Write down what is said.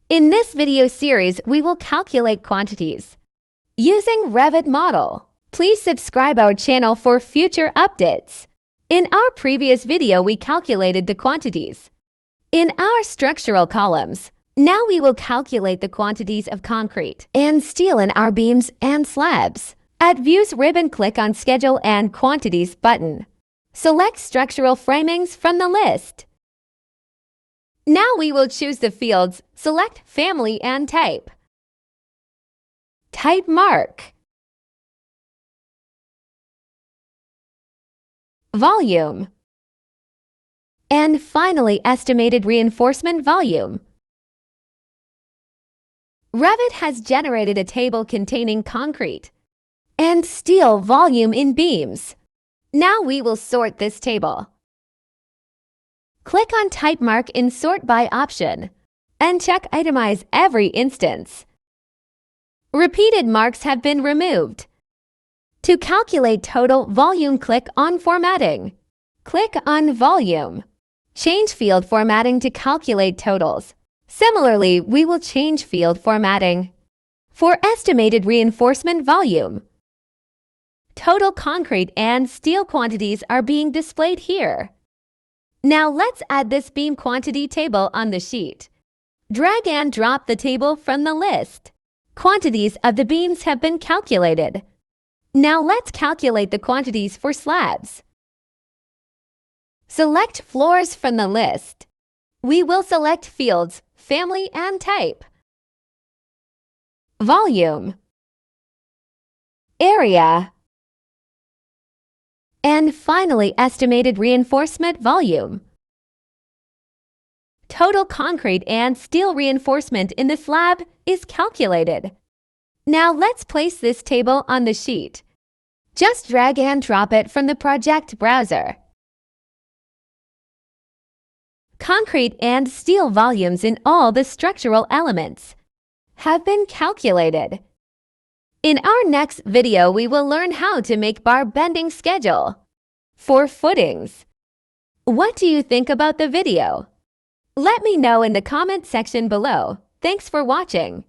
In this video series, we will calculate quantities using Revit Model. Please subscribe our channel for future updates. In our previous video, we calculated the quantities in our structural columns. Now we will calculate the quantities of concrete and steel in our beams and slabs. At Views ribbon, click on Schedule and Quantities button. Select Structural Framings from the list. Now we will choose the fields. Select Family and Type. Type Mark. Volume. And finally, Estimated Reinforcement Volume. Revit has generated a table containing concrete and steel volume in beams. Now we will sort this table. Click on Type Mark in Sort By option and check Itemize every instance. Repeated marks have been removed. To calculate total volume, click on Formatting. Click on Volume. Change field formatting to calculate totals. Similarly, we will change field formatting for Estimated Reinforcement Volume. Total concrete and steel quantities are being displayed here. Now let's add this beam quantity table on the sheet. Drag and drop the table from the list. Quantities of the beams have been calculated. Now let's calculate the quantities for slabs. Select floors from the list. We will select fields, Family and Type. Volume. Area. And finally, Estimated Reinforcement Volume. Total concrete and steel reinforcement in the slab is calculated. Now let's place this table on the sheet. Just drag and drop it from the project browser. Concrete and steel volumes in all the structural elements have been calculated. In our next video, we will learn how to make bar bending schedule for footings. What do you think about the video? Let me know in the comment section below. Thanks for watching.